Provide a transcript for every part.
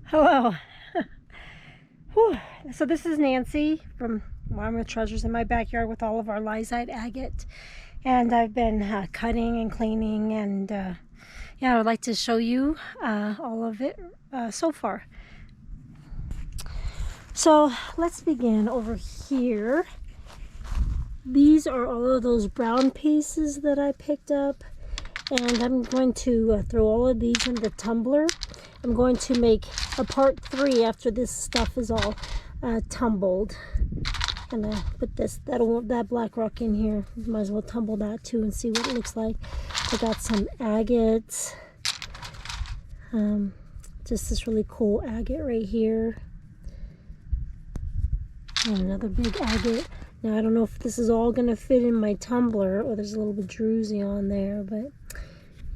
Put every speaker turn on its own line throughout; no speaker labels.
Hello. Whew. So this is Nancy from Wyoming Treasures in my backyard with all of our Lysite Agate, and I've been cutting and cleaning, and yeah, I would like to show you all of it so far. So let's begin over here. These are all of those brown pieces that I picked up, and I'm going to throw all of these in the tumbler. I'm going to make a part 3 after this stuff is all tumbled. And I put that black rock in here. Might as well tumble that too and see what it looks like. I got some agates. Just this really cool agate right here. And another big agate. Now I don't know if this is all going to fit in my tumbler, or there's a little bit druzy on there, but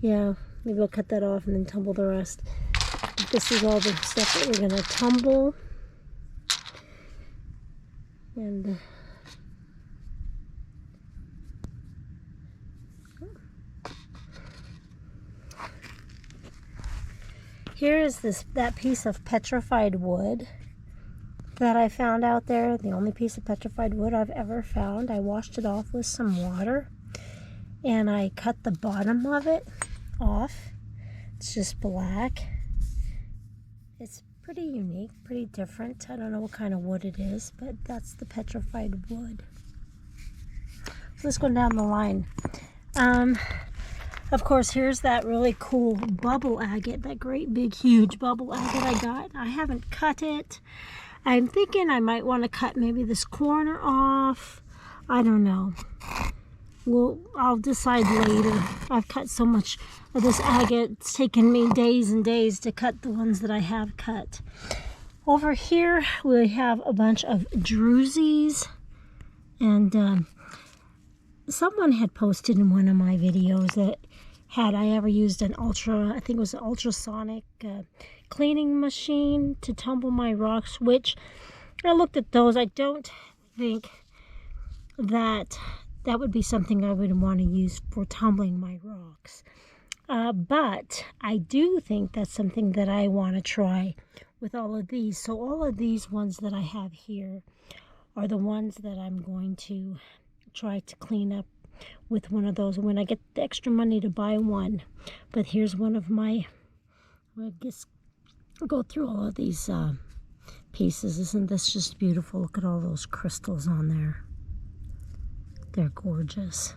yeah, maybe I'll cut that off and then tumble the rest. This is all the stuff that we're going to tumble. And here is that piece of petrified wood that I found out there. The only piece of petrified wood I've ever found. I washed it off with some water and I cut the bottom of it off. It's just black. It's pretty unique, pretty different. I don't know what kind of wood it is, but that's the petrified wood. So let's go down the line. Of course, here's that really cool bubble agate, that great big huge bubble agate I got. I haven't cut it. I'm thinking I might want to cut maybe this corner off. I don't know. Well, I'll decide later. I've cut so much of this agate. It's taken me days and days to cut the ones that I have cut. Over here, we have a bunch of druzies. And someone had posted in one of my videos that had I ever used an I think it was an ultrasonic cleaning machine to tumble my rocks, which I looked at those. I don't think that would be something I would want to use for tumbling my rocks. But I do think that's something that I want to try with all of these. So all of these ones that I have here are the ones that I'm going to try to clean up with one of those when I get the extra money to buy one. But here's one of my, I guess, go through all of these pieces. Isn't this just beautiful? Look at all those crystals on there. They're gorgeous.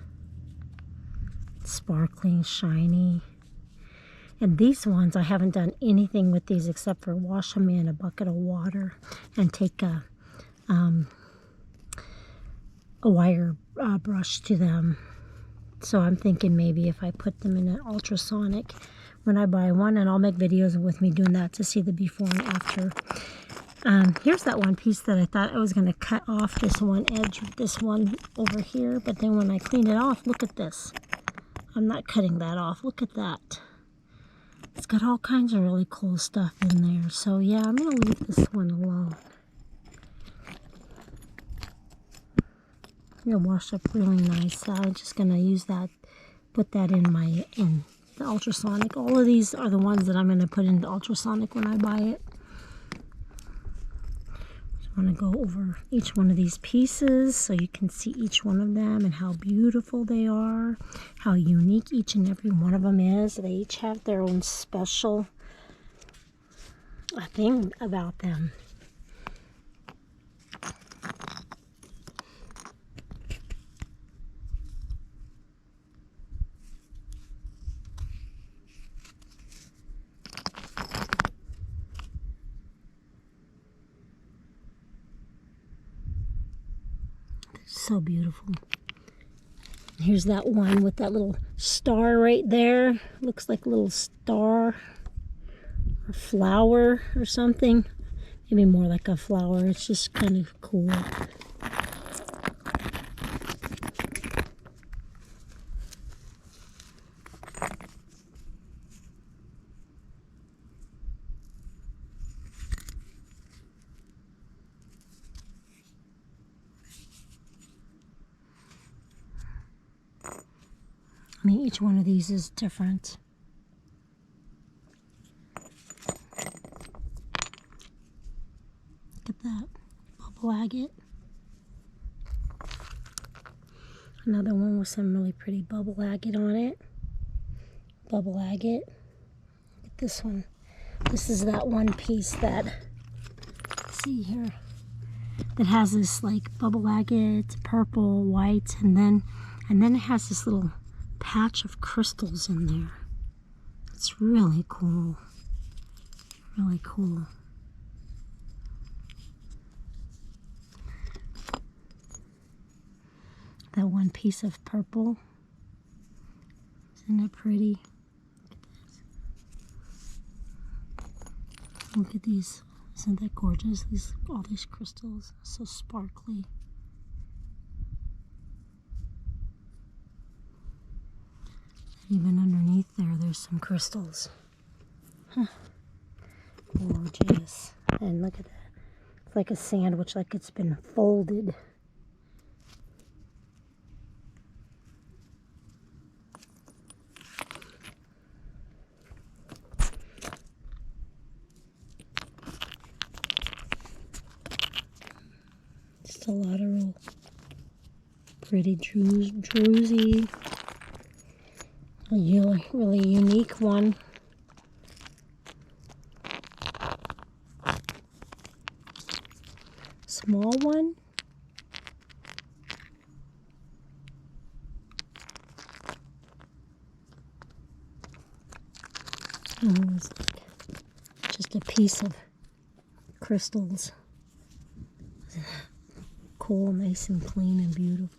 Sparkling, shiny. And these ones, I haven't done anything with these except for wash them in a bucket of water and take a wire brush to them. So I'm thinking maybe if I put them in an ultrasonic when I buy one, and I'll make videos with me doing that to see the before and after. Here's that one piece that I thought I was going to cut off this one edge, this one over here, but then when I cleaned it off, look at this. I'm not cutting that off. Look at that. It's got all kinds of really cool stuff in there. So yeah, I'm going to leave this one alone. It'll wash up really nice. I'm just going to use that, put that in the ultrasonic. All of these are the ones that I'm going to put in the ultrasonic when I buy it. I want to go over each one of these pieces so you can see each one of them and how beautiful they are, how unique each and every one of them is. They each have their own special thing about them. So beautiful. Here's that one with that little star right there. Looks like a little star or flower or something. Maybe more like a flower. It's just kind of cool. I mean, each one of these is different. Look at that. Bubble agate. Another one with some really pretty bubble agate on it. Bubble agate. Look at this one. This is that one piece that, see here, that has this like bubble agate, purple, white, and then it has this little patch of crystals in there. It's really cool. Really cool. That one piece of purple. Isn't it pretty? Look at these. Isn't that gorgeous? All these crystals, so sparkly. Even underneath there's some crystals. Huh. Gorgeous. And look at that. It's like a sandwich, like it's been folded. Just a lot of real pretty druzy. A really unique one. Small one. Oh, it's like just a piece of crystals. Cool, nice and clean and beautiful.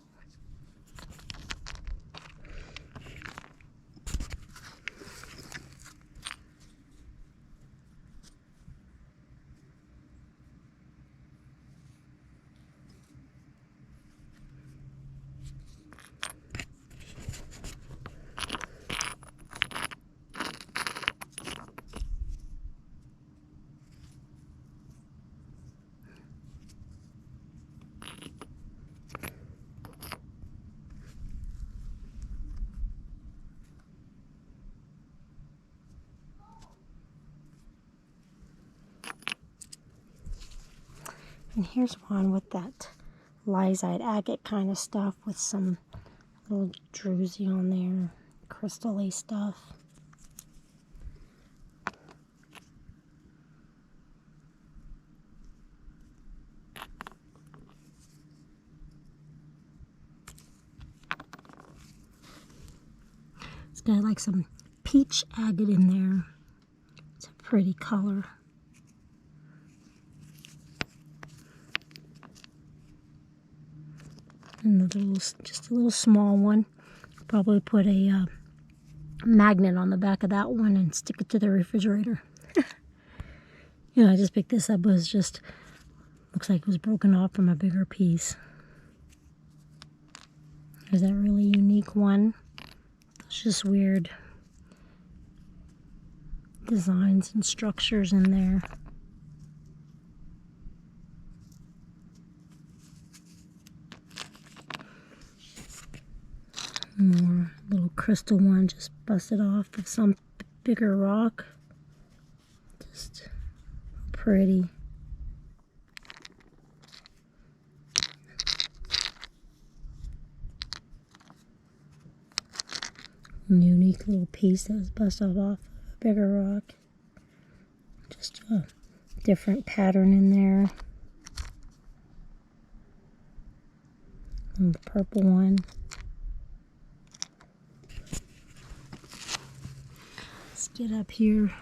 And here's one with that Lysite Agate kind of stuff with some little druzy on there, crystal-y stuff. It's got like some peach agate in there. It's a pretty color. Another little, just a little small one. Probably put a magnet on the back of that one and stick it to the refrigerator. Yeah, I just picked this up. It was just, looks like it was broken off from a bigger piece. There's that really unique one. It's just weird designs and structures in there. More little crystal one just busted off of some bigger rock. Just pretty. Unique little piece that was busted off of a bigger rock. Just a different pattern in there. And the purple one. Let's get up here,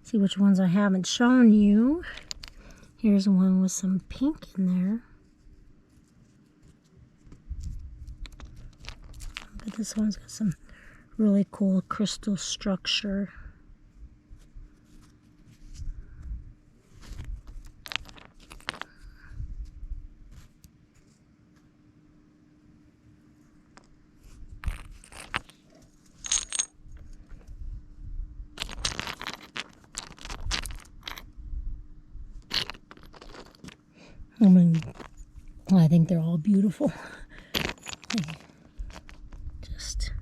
see which ones I haven't shown you. Here's one with some pink in there. But this one's got some really cool crystal structure. I mean, I think they're all beautiful. Just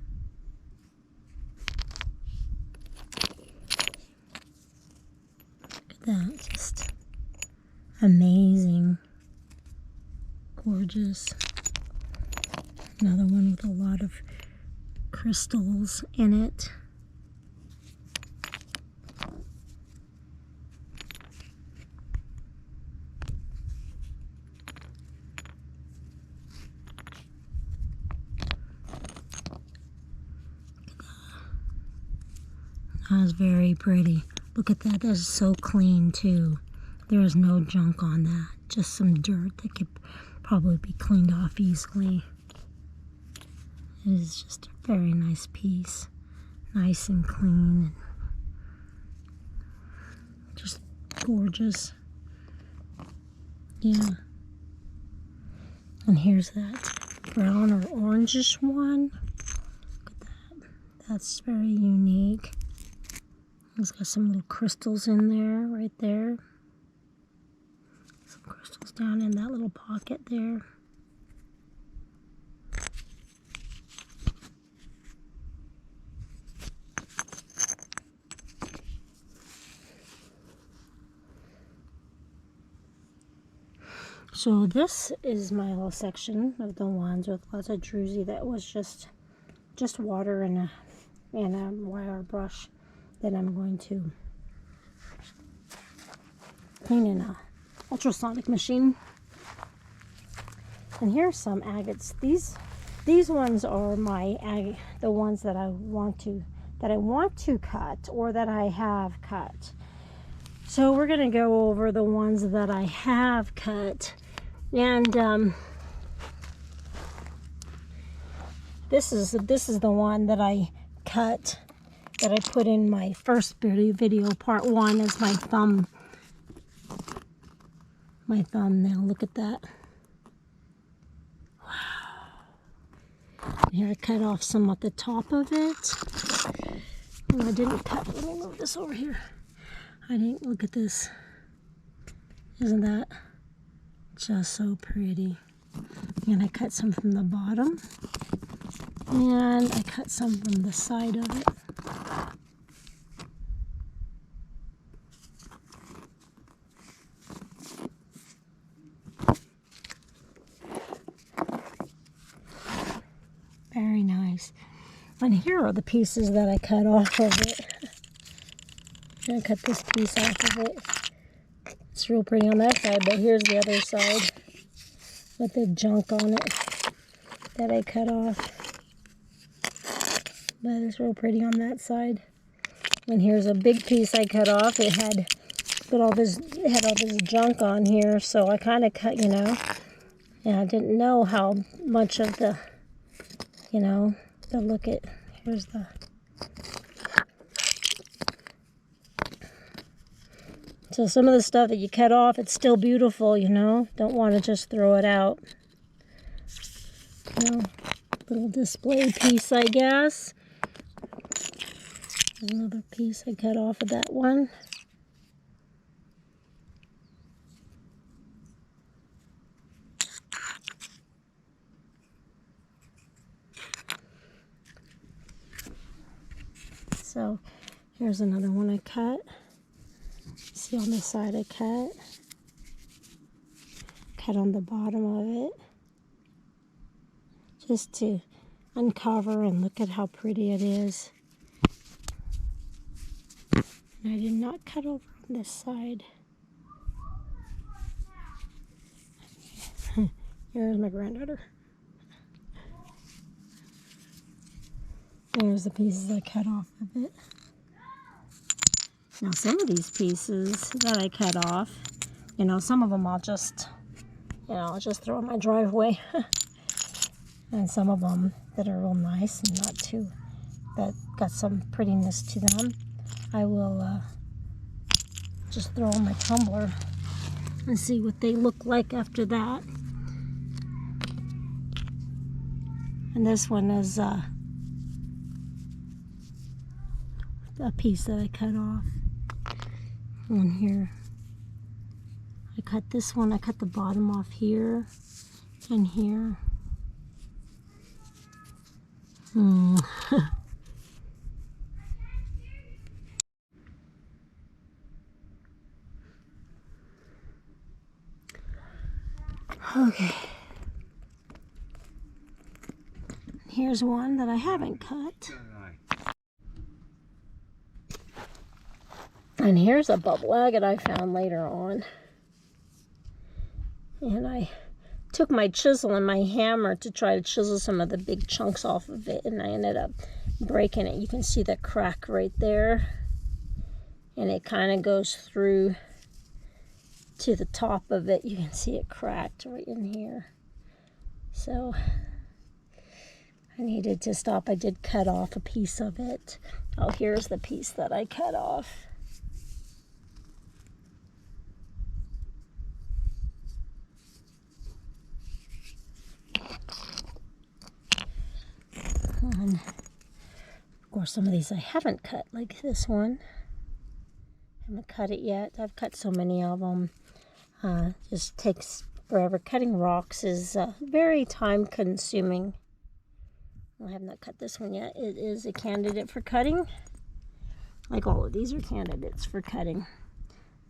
look at that. Just Amazing. Gorgeous. Another one with a lot of crystals in it. That was very pretty. Look at that. That's so clean too. There is no junk on that. Just some dirt that could probably be cleaned off easily. It is just a very nice piece. Nice and clean. Just gorgeous. Yeah. And here's that brown or orangish one. Look at that. That's very unique. It's got some little crystals in there, right there. Some crystals down in that little pocket there. So this is my little section of the wands with lots of druzy that was just water and a wire brush that I'm going to clean in a ultrasonic machine. And here's some agates. These ones are the ones that I want to cut or that I have cut. So we're going to go over the ones that I have cut. And this is the one that I cut, that I put in my first video part 1 as my thumbnail. Look at that. Wow. Here I cut off some at the top of it. Oh, I didn't cut. Let me move this over here. I didn't look at this. Isn't that just so pretty? And I cut some from the bottom. And I cut some from the side of it. Very nice. And here are the pieces that I cut off of it. I'm going to cut this piece off of it. It's real pretty on that side, but here's the other side with the junk on it that I cut off. But it's real pretty on that side. And here's a big piece I cut off. It had all this junk on here, so I kind of cut, and I didn't know how much of the, look at, here's the, so some of the stuff that you cut off, it's still beautiful, don't want to just throw it out. Little display piece, I guess. Another piece I cut off of that one. So here's another one I cut. See on the side I cut on the bottom of it, just to uncover and look at how pretty it is. And I did not cut over on this side. Here's my granddaughter. There's the pieces I cut off of it. Now some of these pieces that I cut off, some of them I'll just throw in my driveway. And some of them that are real nice and not too, that got some prettiness to them, I will just throw in my tumbler and see what they look like after that. And this one is a piece that I cut off. And here, I cut this one. I cut the bottom off here and here. Okay. Here's one that I haven't cut. And here's a bubble agate I found later on. And I took my chisel and my hammer to try to chisel some of the big chunks off of it, and I ended up breaking it. You can see the crack right there. And it kind of goes through to the top of it. You can see it cracked right in here. So I needed to stop. I did cut off a piece of it. Oh, here's the piece that I cut off. And of course, some of these I haven't cut, like this one. Haven't cut it yet. I've cut so many of them. Just takes forever. Cutting rocks is very time consuming. I have not cut this one yet. It is a candidate for cutting. Like all of these are candidates for cutting.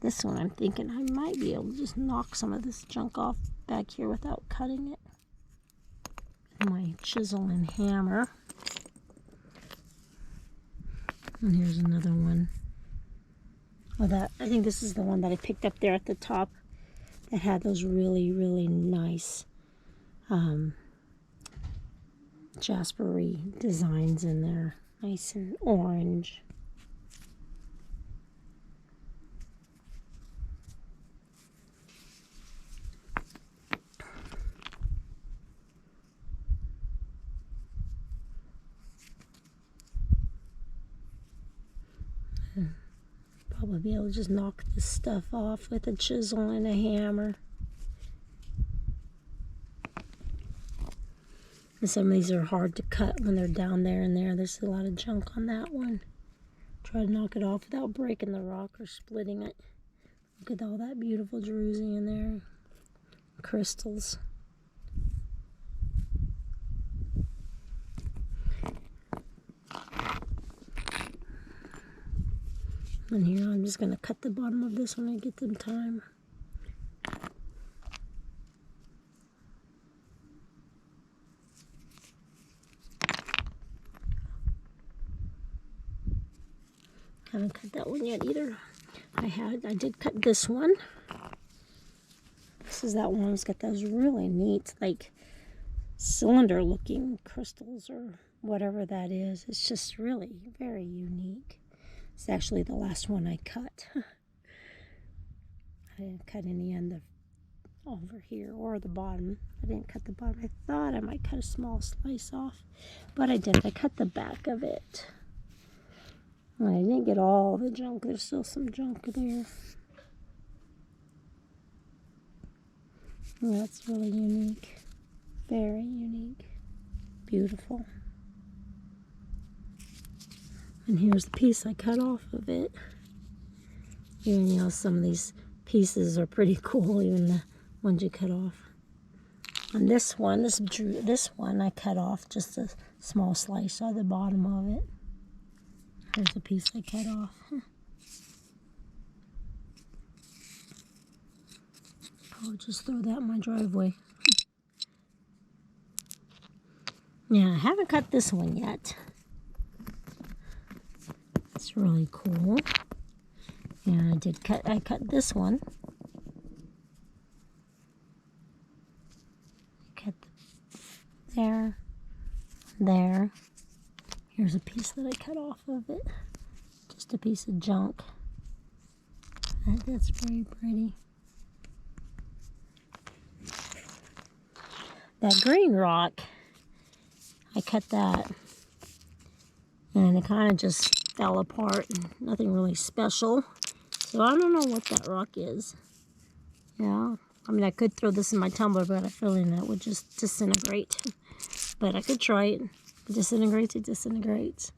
This one I'm thinking I might be able to just knock some of this junk off back here without cutting it. My chisel and hammer. And here's another one. Oh, I think this is the one that I picked up there at the top that had those really, really nice jaspery designs in there. Nice and orange. Probably be able to just knock this stuff off with a chisel and a hammer. And some of these are hard to cut when they're down there and there. There's a lot of junk on that one. Try to knock it off without breaking the rock or splitting it. Look at all that beautiful druzy in there. Crystals. And here I'm just going to cut the bottom of this when I get some time. Haven't cut that one yet either. I did cut this one. This is that one. It's got those really neat, like cylinder looking crystals or whatever that is. It's just really very unique. It's actually the last one I cut. I didn't cut any end of over here or the bottom. I didn't cut the bottom. I thought I might cut a small slice off, but I didn't. I cut the back of it. I didn't get all the junk. There's still some junk there. That's really unique. Very unique. Beautiful. And here's the piece I cut off of it. Even, you know, some of these pieces are pretty cool, even the ones you cut off. And this one, this one I cut off just a small slice of the bottom of it. Here's the piece I cut off. I'll just throw that in my driveway. Yeah, I haven't cut this one yet. It's really cool. Yeah, I cut this one. Cut there. Here's a piece that I cut off of it. Just a piece of junk. That's very pretty. That green rock, I cut that. And it kind of just fell apart. Nothing really special. So I don't know what that rock is. Yeah. I mean, I could throw this in my tumbler, but I have a feeling that would just disintegrate. But I could try it. If it disintegrates, it disintegrates.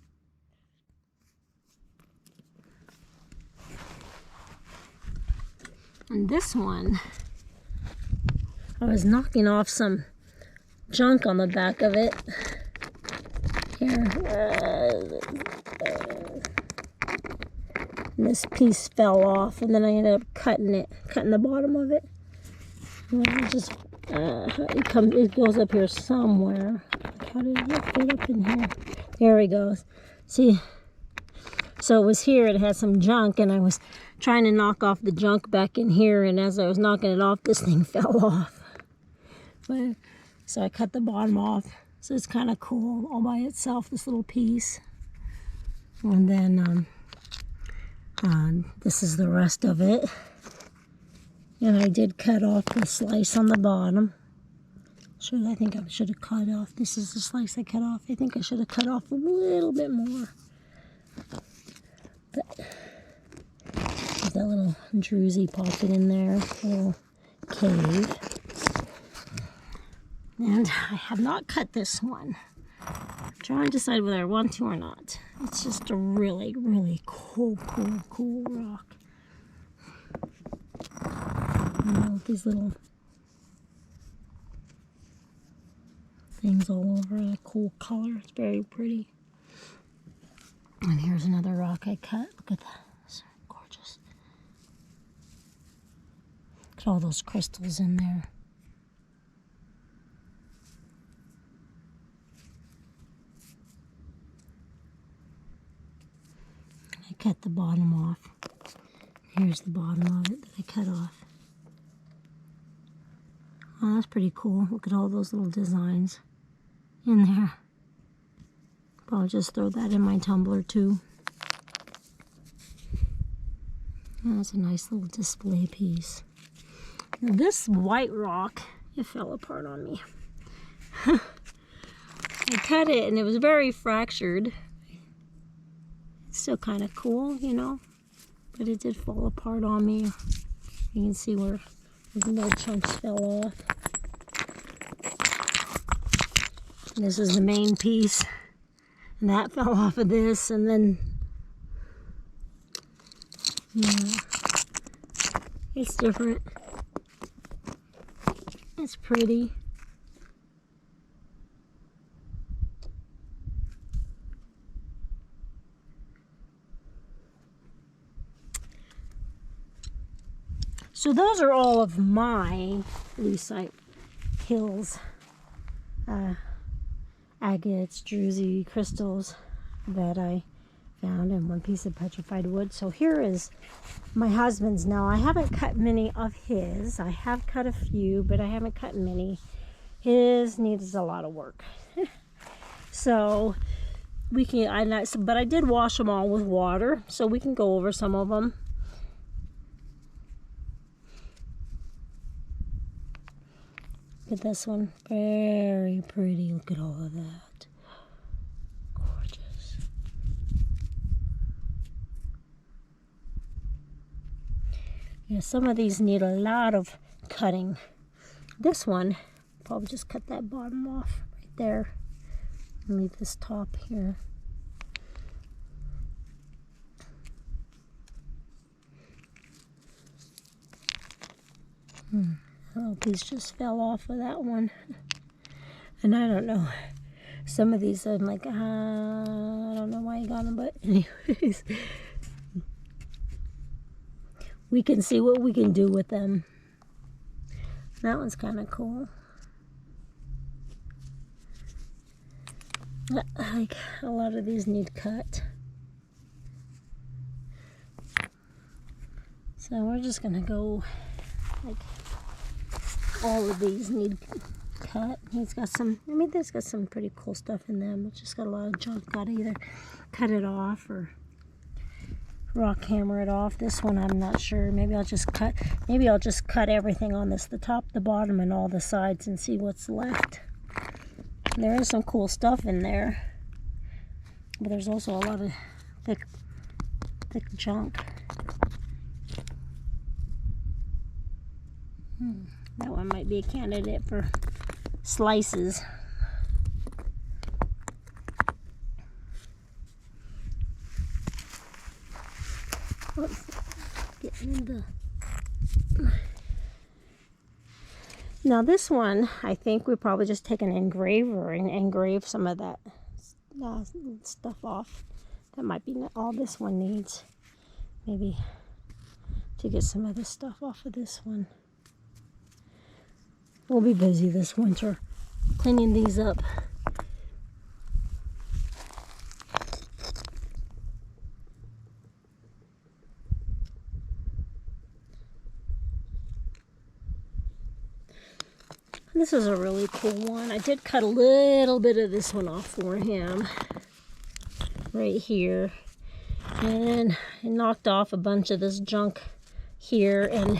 And this one, I was knocking off some junk on the back of it. Here. This piece fell off, and then I ended up cutting the bottom of it. And I just It goes up here somewhere. How did it fit up in here? There he goes. See, so it was here. It had some junk, and I was trying to knock off the junk back in here, and as I was knocking it off, this thing fell off. So I cut the bottom off. So it's kind of cool all by itself, this little piece. And then this is the rest of it. And I did cut off the slice on the bottom. I think I should have cut off. This is the slice I cut off. I think I should have cut off a little bit more. But that little druzy pocket in there, little cave. And I have not cut this one. I'm trying to decide whether I want to or not. It's just a really, really cool rock. With these little things all over, a cool color. It's very pretty. And here's another rock I cut. Look at that. It's gorgeous. Look at all those crystals in there. I cut the bottom off. Here's the bottom of it that I cut off. Oh, that's pretty cool. Look at all those little designs in there. I'll just throw that in my tumbler too. That's a nice little display piece. Now this white rock, it fell apart on me. I cut it and it was very fractured. It's still kind of cool, you know, but it did fall apart on me. You can see where the little chunks fell off. And this is the main piece. And that fell off of this, and then, yeah, it's different. It's pretty. So those are all of my Lysite hills. Agates, druzy crystals that I found, and one piece of petrified wood. So here is my husband's. Now I haven't cut many of his. I have cut a few, but I haven't cut many. His needs a lot of work. So we can, but I did wash them all with water, so we can go over some of them. Look at this one, very pretty. Look at all of that. Gorgeous. Yeah, some of these need a lot of cutting. This one, probably just cut that bottom off right there and leave this top here. Oh, these just fell off of that one. And I don't know. Some of these I'm like, I don't know why I got them, but anyways. We can see what we can do with them. That one's kind of cool. Like, a lot of these need cut. So we're just gonna go, like, all of these need cut. He's got some, I mean, there's got some pretty cool stuff in them. It's just got a lot of junk. Got to either cut it off or rock hammer it off. This one, I'm not sure. Maybe I'll just cut everything on this, the top, the bottom, and all the sides, and see what's left. There is some cool stuff in there, but there's also a lot of thick junk. That one might be a candidate for slices. Oops, getting into. Now this one, I think we probably just take an engraver and engrave some of that stuff off. That might be all this one needs. Maybe to get some of this stuff off of this one. we'll be busy this winter cleaning these up. This is a really cool one. I did cut a little bit of this one off for him right here, and I knocked off a bunch of this junk here and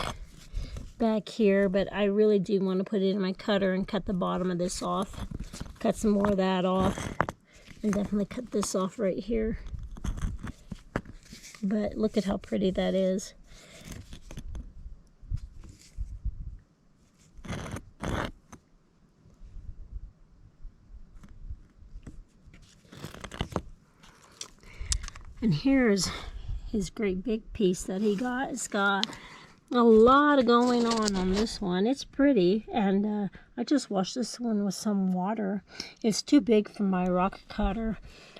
back here, but I really do want to put it in my cutter and cut the bottom of this off, cut some more of that off, and definitely cut this off right here. But look at how pretty that is. And here's his great big piece that he got. It's got a lot going on this one. It's pretty, and I just washed this one with some water. It's too big for my rock cutter.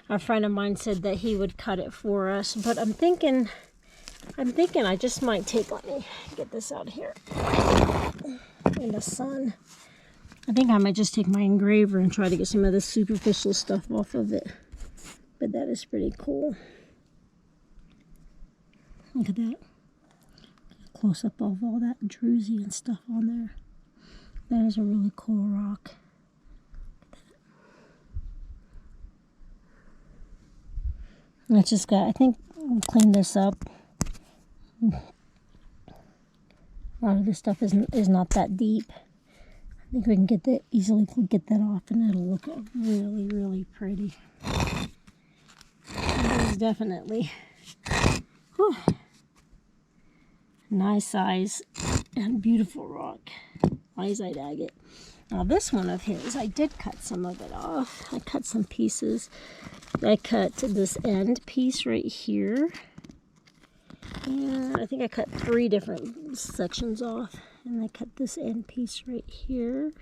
A friend of mine said that he would cut it for us, but I'm thinking I just might take, let me get this out here in the sun. I think I might just take my engraver and try to get some of the superficial stuff off of it. But that is pretty cool. Look at that. Close up of all that druzy and stuff on there. That is a really cool rock. It's just got, I think we'll clean this up. A lot of this stuff is not that deep. I think we can get that easily get that off, and it'll look really, really pretty. It is definitely whew, nice size and beautiful rock. Lysite agate. Now this one of his, I did cut some of it off. I cut some pieces. I cut this end piece right here. And I think I cut 3 different sections off. And I cut this end piece right here.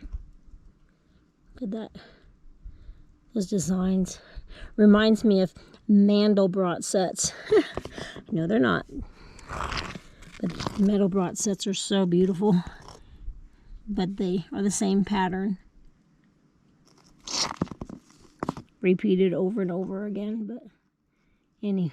Look at that. Those designs. Reminds me of Mandelbrot sets. No, they're not. But Mandelbrot sets are so beautiful. But they are the same pattern. Repeated over and over again, but anyway.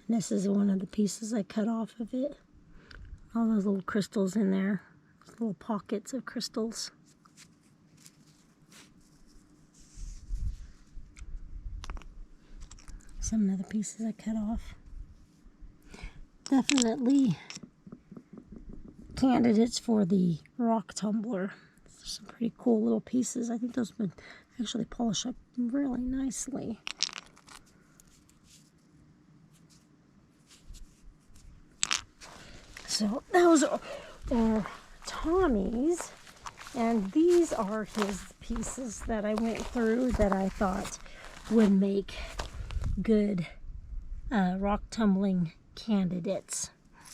This is one of the pieces I cut off of it. All those little crystals in there. Those little pockets of crystals. Some of the pieces I cut off. Definitely candidates for the rock tumbler. Some pretty cool little pieces. I think those would actually polish up really nicely. So those are Tommy's, and these are his pieces that I went through that I thought would make good rock tumbling candidates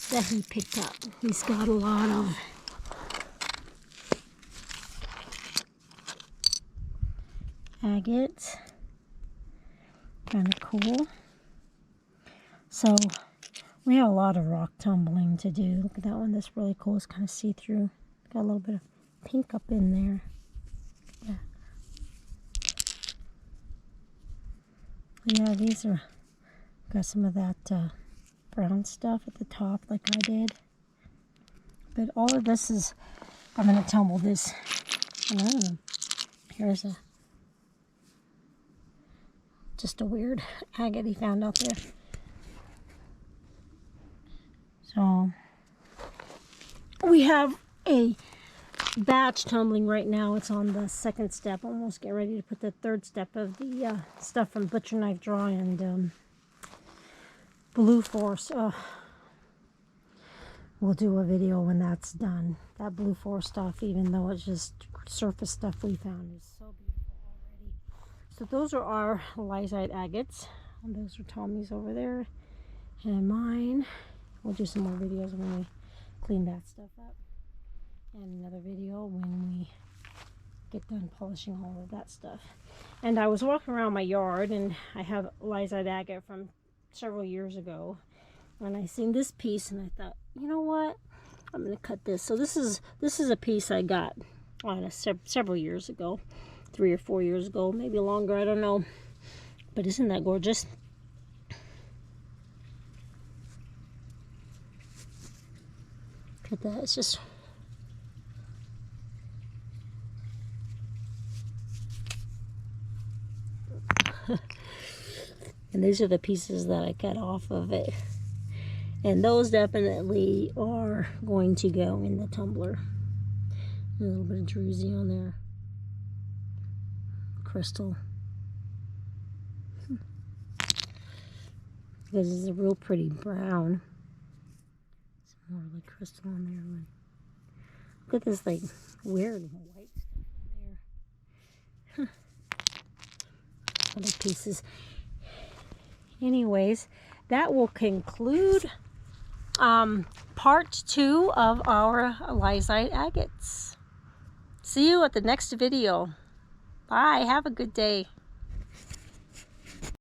that he picked up. He's got a lot of agates. Kind of cool. So we have a lot of rock tumbling to do. Look at that one. That's really cool. It's kind of see-through. Got a little bit of pink up in there. Yeah. Yeah, these are, got some of that brown stuff at the top like I did. But all of this is, I'm going to tumble this. Here's just a weird agate he found out there. So we have a batch tumbling right now. It's on the second step. Almost getting ready to put the third step of the stuff from Butcher Knife Draw and Blue Force. We'll do a video when that's done. That Blue Force stuff, even though it's just surface stuff we found, is so beautiful already. So those are our Lysite agates. And those are Tommy's over there. And mine. We'll do some more videos when we clean that stuff up. And another video when we get done polishing all of that stuff. And I was walking around my yard, and I have Lysite Agate from several years ago, and I seen this piece, and I thought, you know what, I'm gonna cut this. So this is a piece I got on several years ago, 3 or 4 years ago, maybe longer, I don't know. But isn't that gorgeous? Look at that. It's just and these are the pieces that I cut off of it, and those definitely are going to go in the tumbler. A little bit of druzy on there, crystal, because it's a real pretty brown. Some more like crystal on there. Look at this like weird white stuff on there. Other pieces. Anyways, that will conclude part 2 of our Lysite Agates. See you at the next video. Bye. Have a good day.